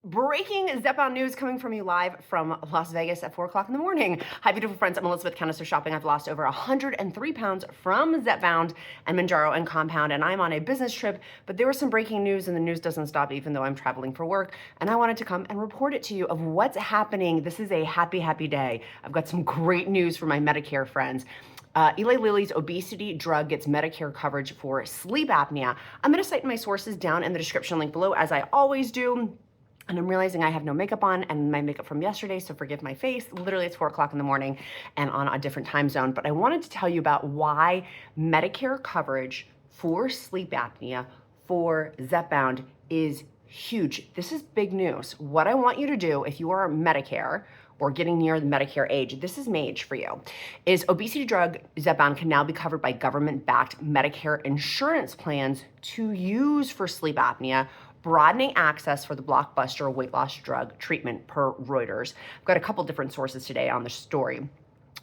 Breaking Zepbound news coming from you live from Las Vegas at 4 o'clock in the morning. Hi, beautiful friends. I'm Elizabeth, Countess of Shopping. I've lost over 103 pounds from Zepbound and Mounjaro and Compound, and I'm on a business trip, but there was some breaking news, and the news doesn't stop even though I'm traveling for work, and I wanted to come and report it to you of what's happening. This is a happy, happy day. I've got some great news for my Medicare friends. Eli Lilly's obesity drug gets Medicare coverage for sleep apnea. I'm going to cite my sources down in the description link below, as I always do. And I'm realizing I have no makeup on and my makeup from yesterday, so forgive my face. Literally, it's 4 o'clock in the morning and on a different time zone. But I wanted to tell you about why Medicare coverage for sleep apnea for Zepbound is huge. This is big news. What I want you to do if you are Medicare or getting near the Medicare age, this is MAGE for you, is obesity drug Zepbound can now be covered by government-backed Medicare insurance plans to use for sleep apnea, broadening access for the blockbuster weight loss drug treatment per Reuters. I've got a couple different sources today on the story.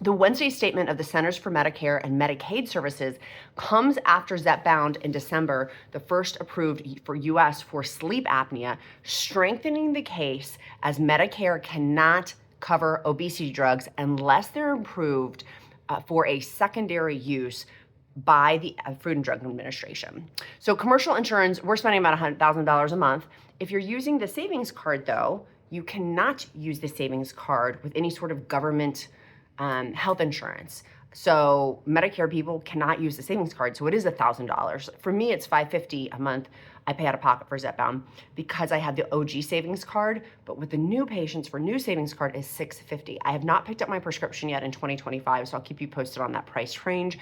The Wednesday statement of the Centers for Medicare and Medicaid Services comes after Zepbound in December, the first approved for US for sleep apnea, strengthening the case as Medicare cannot cover obesity drugs unless they're approved for a secondary use by the Food and Drug Administration. So commercial insurance, we're spending about $100,000 a month. If you're using the savings card though, you cannot use the savings card with any sort of government health insurance. So Medicare people cannot use the savings card. So it is $1,000. For me, it's $550 a month. I pay out of pocket for Zepbound because I have the OG savings card, but with the new patients for new savings card is $650. I have not picked up my prescription yet in 2025, so I'll keep you posted on that price range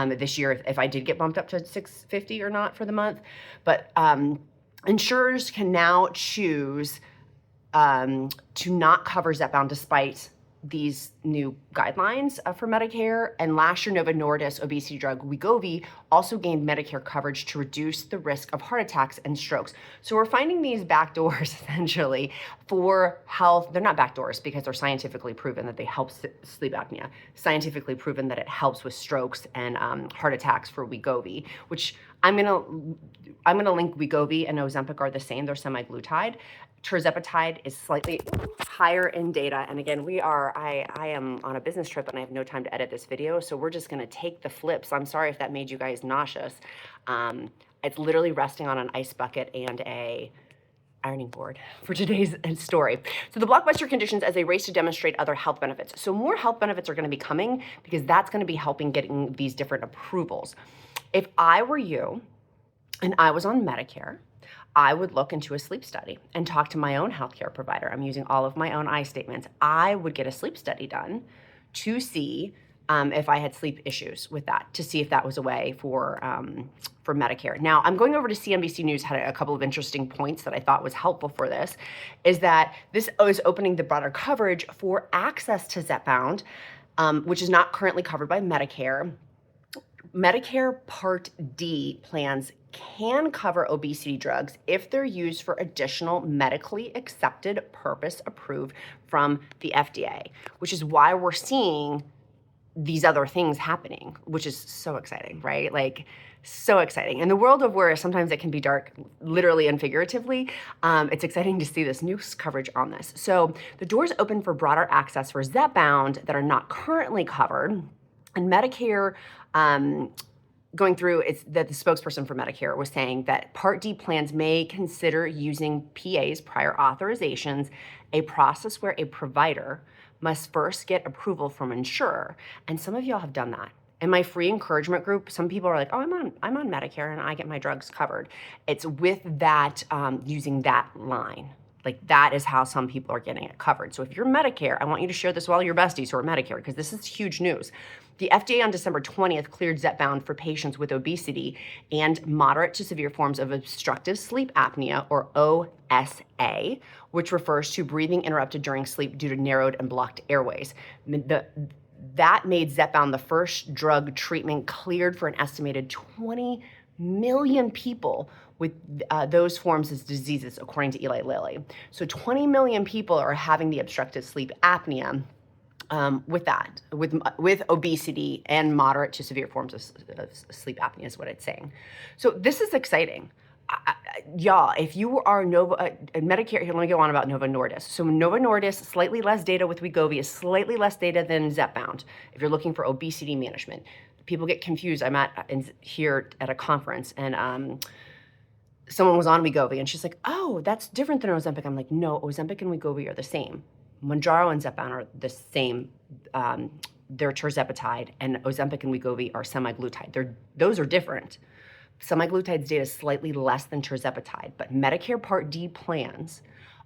this year if I did get bumped up to $650 or not for the month. But insurers can now choose to not cover Zepbound despite these new guidelines for Medicare. And last year, Novo Nordisk obesity drug Wegovy also gained Medicare coverage to reduce the risk of heart attacks and strokes. So we're finding these backdoors essentially for health. They're not backdoors because they're scientifically proven that they help sleep apnea, scientifically proven that it helps with strokes and heart attacks for Wegovy, which I'm gonna link. Wegovy and Ozempic are the same. They're semaglutide. Tirzepatide is slightly higher in data. And again, I am on a business trip and I have no time to edit this video. So we're just gonna take the flips. I'm sorry if that made you guys nauseous. It's literally resting on an ice bucket and a ironing board for today's story. So the blockbuster conditions as they race to demonstrate other health benefits. So more health benefits are gonna be coming because that's gonna be helping getting these different approvals. If I were you and I was on Medicare, I would look into a sleep study and talk to my own healthcare provider. I'm using all of my own I statements. I would get a sleep study done to see if I had sleep issues with that, to see if that was a way for Medicare. Now, I'm going over to CNBC News, had a couple of interesting points that I thought was helpful for this, is that this is opening the broader coverage for access to Zepbound, which is not currently covered by Medicare. Medicare Part D plans can cover obesity drugs if they're used for additional medically accepted purpose approved from the FDA, which is why we're seeing these other things happening, which is so exciting, right? Like, so exciting. In the world of where sometimes it can be dark, literally and figuratively, it's exciting to see this news coverage on this. So the doors open for broader access for Zepbound that are not currently covered. And Medicare, going through, it's that the spokesperson for Medicare was saying that Part D plans may consider using PA's prior authorizations, a process where a provider must first get approval from insurer. And some of y'all have done that. In my free encouragement group, some people are like, oh, I'm on Medicare and I get my drugs covered. It's with that, using that line. Like, that is how some people are getting it covered. So if you're Medicare, I want you to share this with all your besties who are Medicare, because this is huge news. The FDA on December 20th cleared Zepbound for patients with obesity and moderate to severe forms of obstructive sleep apnea, or OSA, which refers to breathing interrupted during sleep due to narrowed and blocked airways. That made Zepbound the first drug treatment cleared for an estimated 20 million people with those forms of diseases, according to Eli Lilly. So 20 million people are having the obstructive sleep apnea with obesity and moderate to severe forms of sleep apnea is what it's saying. So this is exciting. Y'all, if you are Medicare, here, let me go on about Novo Nordisk. So Novo Nordisk, slightly less data with Wegovy, is slightly less data than Zepbound if you're looking for obesity management. People get confused. I'm here at a conference, and someone was on Wegovy, and she's like, oh, that's different than Ozempic. I'm like, no, Ozempic and Wegovy are the same. Mounjaro and Zepbound are the same. They're Tirzepatide, and Ozempic and Wegovy are semaglutide. Those are different. Semaglutide's data is slightly less than Tirzepatide, but Medicare Part D plans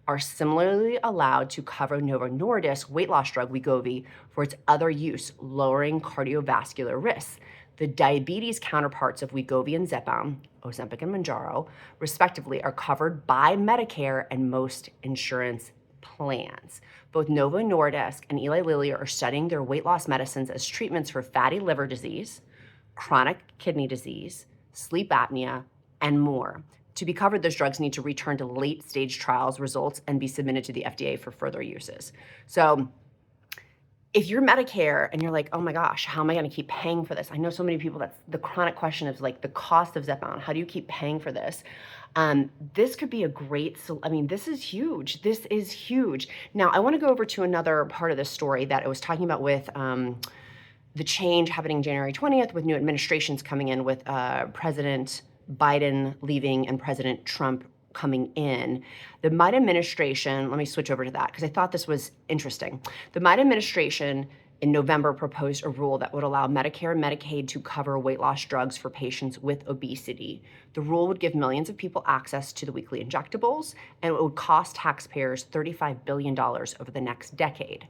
are similarly allowed to cover Novo Nordisk weight loss drug Wegovy for its other use, lowering cardiovascular risks. The diabetes counterparts of Wegovy and Zepbound, Ozempic and Mounjaro, respectively, are covered by Medicare and most insurance plans. Both Novo Nordisk and Eli Lilly are studying their weight loss medicines as treatments for fatty liver disease, chronic kidney disease, sleep apnea, and more. To be covered, those drugs need to return to late-stage trials results and be submitted to the FDA for further uses. So if you're Medicare and you're like, oh my gosh, how am I going to keep paying for this? I know so many people, that's the chronic question is like the cost of Zepbound. How do you keep paying for this? This could be a great, this is huge. This is huge. Now, I want to go over to another part of this story that I was talking about with the change happening January 20th with new administrations coming in with President Biden leaving and President Trump coming in. The Biden administration, let me switch over to that because I thought this was interesting. The Biden administration in November proposed a rule that would allow Medicare and Medicaid to cover weight loss drugs for patients with obesity. The rule would give millions of people access to the weekly injectables, and it would cost taxpayers $35 billion over the next decade.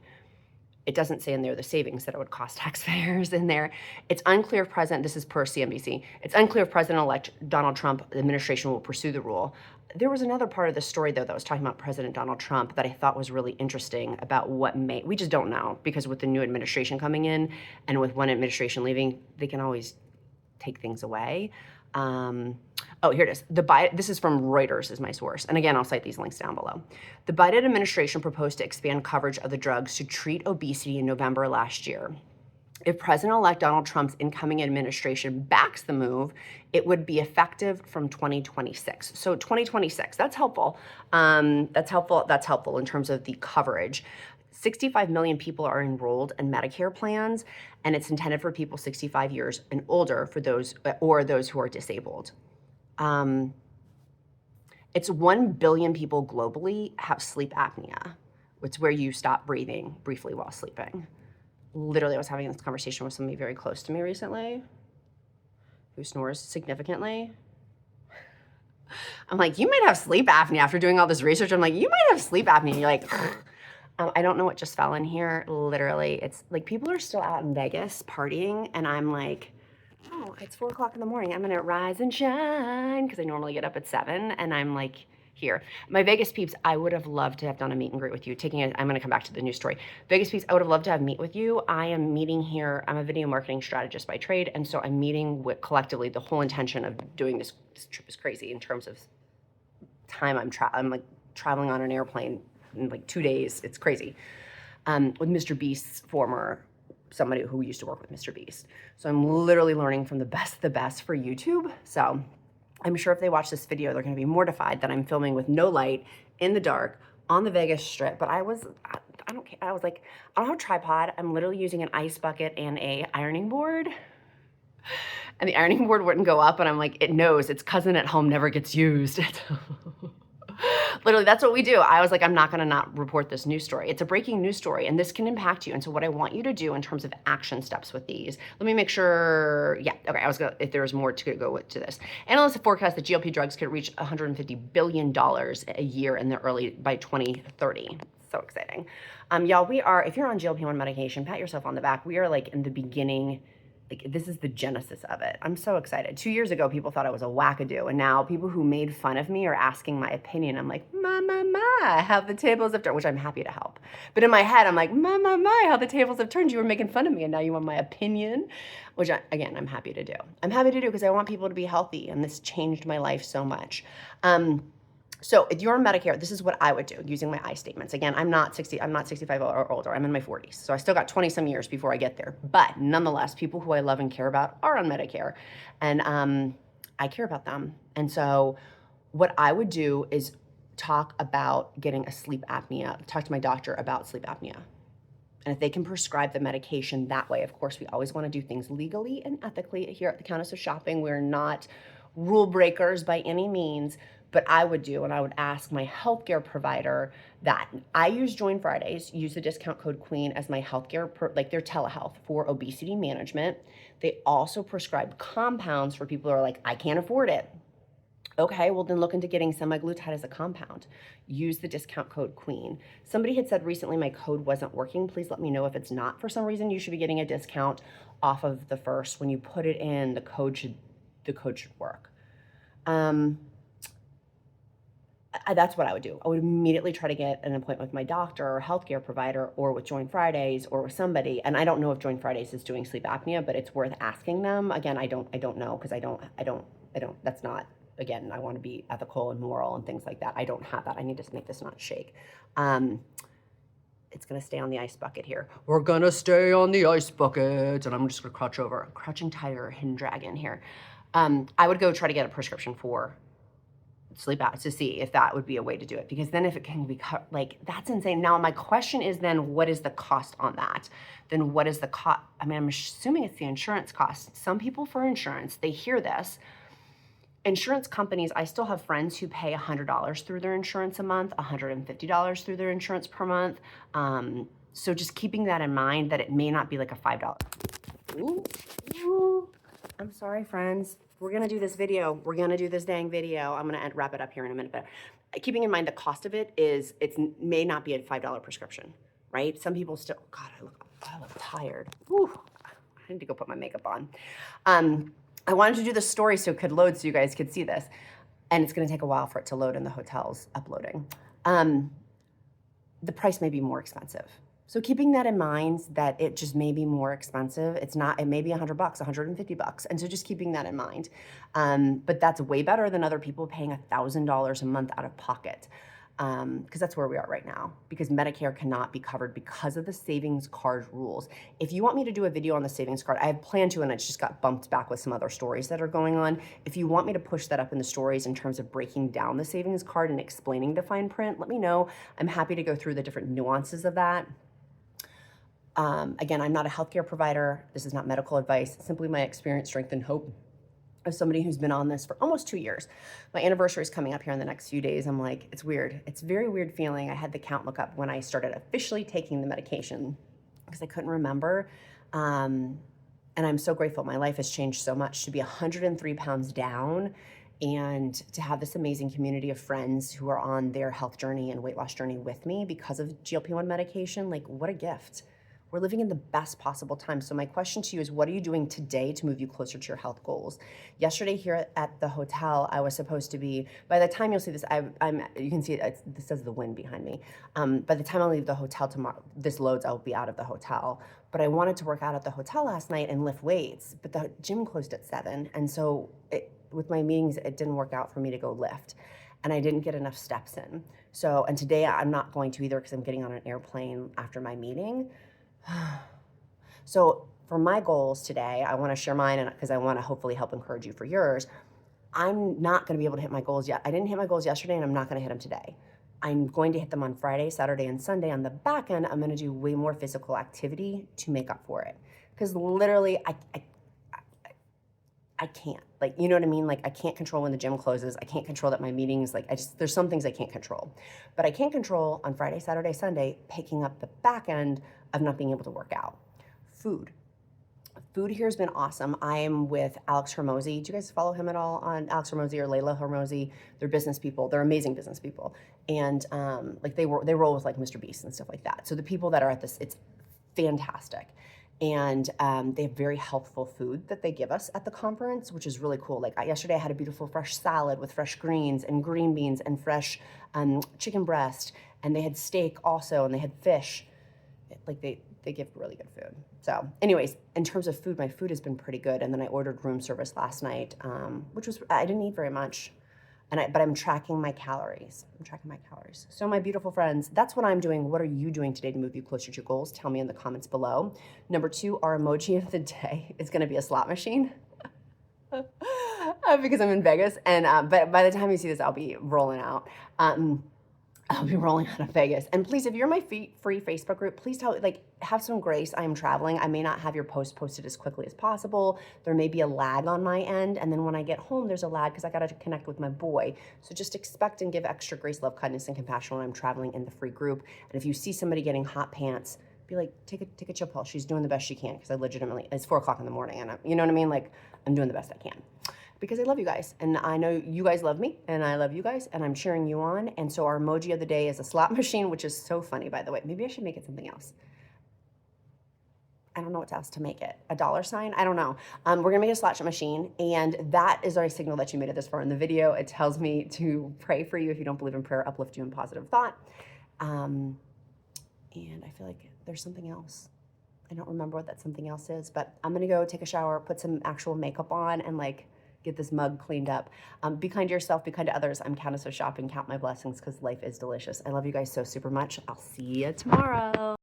It doesn't say in there the savings that it would cost taxpayers in there. It's unclear if this is per CNBC, it's unclear if President-elect Donald Trump administration will pursue the rule. There was another part of the story, though, that was talking about President Donald Trump that I thought was really interesting about we just don't know, because with the new administration coming in and with one administration leaving, they can always take things away. Oh, here it is. This is from Reuters is my source. And again, I'll cite these links down below. The Biden administration proposed to expand coverage of the drugs to treat obesity in November last year. If President-elect Donald Trump's incoming administration backs the move, it would be effective from 2026. So 2026, that's helpful. That's helpful in terms of the coverage. 65 million people are enrolled in Medicare plans, and it's intended for people 65 years and older for those who are disabled. It's 1 billion people globally have sleep apnea. It's where you stop breathing briefly while sleeping. Literally, I was having this conversation with somebody very close to me recently who snores significantly. I'm like, you might have sleep apnea after doing all this research. I'm like, you might have sleep apnea. And you're like, I don't know what just fell in here. Literally, it's like people are still out in Vegas partying, and I'm like, oh, it's 4 o'clock in the morning. I'm gonna rise and shine because I normally get up at 7, and I'm like here. My Vegas peeps, I would have loved to have done a meet and greet with you. I'm gonna come back to the news story. Vegas peeps, I would have loved to have meet with you. I am meeting here. I'm a video marketing strategist by trade, and so I'm meeting with collectively. The whole intention of doing this trip is crazy in terms of time. I'm like traveling on an airplane in like 2 days. It's crazy. With Mr. Beast's somebody who used to work with Mr. Beast. So I'm literally learning from the best for YouTube. So I'm sure if they watch this video, they're gonna be mortified that I'm filming with no light in the dark on the Vegas Strip. But I don't care. I was like, I don't have a tripod. I'm literally using an ice bucket and a ironing board. And the ironing board wouldn't go up, and I'm like, it knows its cousin at home never gets used. Literally, that's what we do. I was like, I'm not going to not report this news story. It's a breaking news story, and this can impact you. And so what I want you to do in terms of action steps with these, let me make sure, yeah, okay, if there was more to go to this. Analysts have forecast that GLP drugs could reach $150 billion a year by 2030. So exciting. Y'all, if you're on GLP-1 medication, pat yourself on the back. We are like in the beginning. Like, this is the genesis of it. I'm so excited. 2 years ago, people thought I was a wackadoo, and now people who made fun of me are asking my opinion. I'm like, how the tables have turned, which I'm happy to help. But in my head, I'm like, how the tables have turned. You were making fun of me, and now you want my opinion, which, again, I'm happy to do. I'm happy to do because I want people to be healthy, and this changed my life so much. So if you're on Medicare, this is what I would do using my I statements. Again, I'm not 65 or older. I'm in my 40s. So I still got 20 some years before I get there. But nonetheless, people who I love and care about are on Medicare. And I care about them. And so what I would do is talk about getting a sleep apnea, talk to my doctor about sleep apnea. And if they can prescribe the medication that way, of course, we always want to do things legally and ethically here at the Countess of Shopping. We're not rule breakers by any means, but I would do, and I would ask my healthcare provider that. I use Join Fridays, use the discount code QUEEN as my healthcare, like their telehealth for obesity management. They also prescribe compounds for people who are like, I can't afford it. Okay, well then look into getting semaglutide as a compound. Use the discount code QUEEN. Somebody had said recently my code wasn't working. Please let me know if it's not. For some reason, you should be getting a discount off of the first. When you put it in, the code should work. That's what I would do. I would immediately try to get an appointment with my doctor or healthcare provider or with Join Fridays or with somebody. And I don't know if Join Fridays is doing sleep apnea, but it's worth asking them. Again, I don't know because I don't, that's not, again, I want to be ethical and moral and things like that. I don't have that. I need to make this not shake. It's going to stay on the ice bucket here. We're going to stay on the ice bucket. And I'm just going to crouch over. Crouching tiger, hidden dragon here. I would go try to get a prescription for sleep out to see if that would be a way to do it, because then if it can be like, that's insane. Now my question is then what is the cost on that? Then what is the cost? I mean, I'm assuming it's the insurance cost. Some people for insurance, they hear this. Insurance companies, I still have friends who pay $100 through their insurance a month, $150 through their insurance per month. So just keeping that in mind, that it may not be like a $5. Ooh. I'm sorry, friends. We're gonna do this video. We're gonna do this dang video. I'm gonna wrap it up here in a minute, but keeping in mind the cost of it is, it may not be a $5 prescription, right? Some people still, God, I look tired. Whew. I need to go put my makeup on. I wanted to do the story so it could load so you guys could see this. And it's gonna take a while for it to load in the hotel's uploading. The price may be more expensive. So keeping that in mind, that it just may be more expensive. It's not, it may be $100, $150. And so just keeping that in mind. But that's way better than other people paying $1,000 a month out of pocket. Because that's where we are right now, because Medicare cannot be covered because of the savings card rules. If you want me to do a video on the savings card, I have planned to, and it just got bumped back with some other stories that are going on. If you want me to push that up in the stories in terms of breaking down the savings card and explaining the fine print, let me know. I'm happy to go through the different nuances of that. Again, I'm not a healthcare provider. This is not medical advice, simply my experience, strength, and hope as somebody who's been on this for almost 2 years. My anniversary is coming up here in the next few days. I'm like, it's weird. It's a very weird feeling. I had the count look up when I started officially taking the medication because I couldn't remember. And I'm so grateful. My life has changed so much to be 103 pounds down and to have this amazing community of friends who are on their health journey and weight loss journey with me because of GLP-1 medication. Like, what a gift. We're living in the best possible time. So my question to you is, what are you doing today to move you closer to your health goals? Yesterday here at the hotel, I was supposed to be, by the time you'll see this, you can see this says the wind behind me. By the time I leave the hotel tomorrow, this loads, I'll be out of the hotel. But I wanted to work out at the hotel last night and lift weights, but the gym closed at 7. And so with my meetings, it didn't work out for me to go lift. And I didn't get enough steps in. So, and today I'm not going to either because I'm getting on an airplane after my meeting. So for my goals today, I want to share mine because I want to hopefully help encourage you for yours. I'm not going to be able to hit my goals yet. I didn't hit my goals yesterday and I'm not going to hit them today. I'm going to hit them on Friday, Saturday, and Sunday. On the back end, I'm going to do way more physical activity to make up for it. Because literally, I can't. Like, you know what I mean? Like, I can't control when the gym closes. I can't control that my meetings, like, there's some things I can't control. But I can control on Friday, Saturday, Sunday, picking up the back end of not being able to work out. Food here has been awesome. I am with Alex Hormozi. Do you guys follow him at all on Alex Hormozi or Layla Hormozi? They're business people. They're amazing business people. And like they roll with like Mr. Beast and stuff like that. So the people that are at this, it's fantastic. And they have very healthful food that they give us at the conference, which is really cool. Like yesterday I had a beautiful fresh salad with fresh greens and green beans and fresh chicken breast. And they had steak also, and they had fish. Like they give really good food. So anyways, in terms of food, my food has been pretty good. And then I ordered room service last night, which was, I didn't eat very much. But I'm tracking my calories. So my beautiful friends, that's what I'm doing. What are you doing today to move you closer to your goals? Tell me in the comments below. Number 2, our emoji of the day is gonna be a slot machine. because I'm in Vegas. And but by the time you see this, I'll be rolling out. I'll be rolling out of Vegas. And please, if you're in my free Facebook group, please have some grace. I am traveling. I may not have your post posted as quickly as possible. There may be a lag on my end. And then when I get home, there's a lag because I got to connect with my boy. So just expect and give extra grace, love, kindness, and compassion when I'm traveling in the free group. And if you see somebody getting hot pants, be like, take a chill pill. She's doing the best she can, because I legitimately, it's 4 o'clock in the morning and you know what I mean? Like, I'm doing the best I can. Because I love you guys, and I know you guys love me, and I love you guys, and I'm cheering you on. And so our emoji of the day is a slot machine, which is so funny, by the way. Maybe I should make it something else. I don't know what else to make it. A dollar sign? I don't know. We're gonna make a slot machine, and that is our signal that you made it this far in the video. It tells me to pray for you if you don't believe in prayer, uplift you in positive thought. And I feel like there's something else. I don't remember what that something else is, but I'm gonna go take a shower, put some actual makeup on, and get this mug cleaned up. Be kind to yourself, be kind to others. I'm Countess of Shopping. Count my blessings, because life is delicious. I love you guys so super much. I'll see you tomorrow.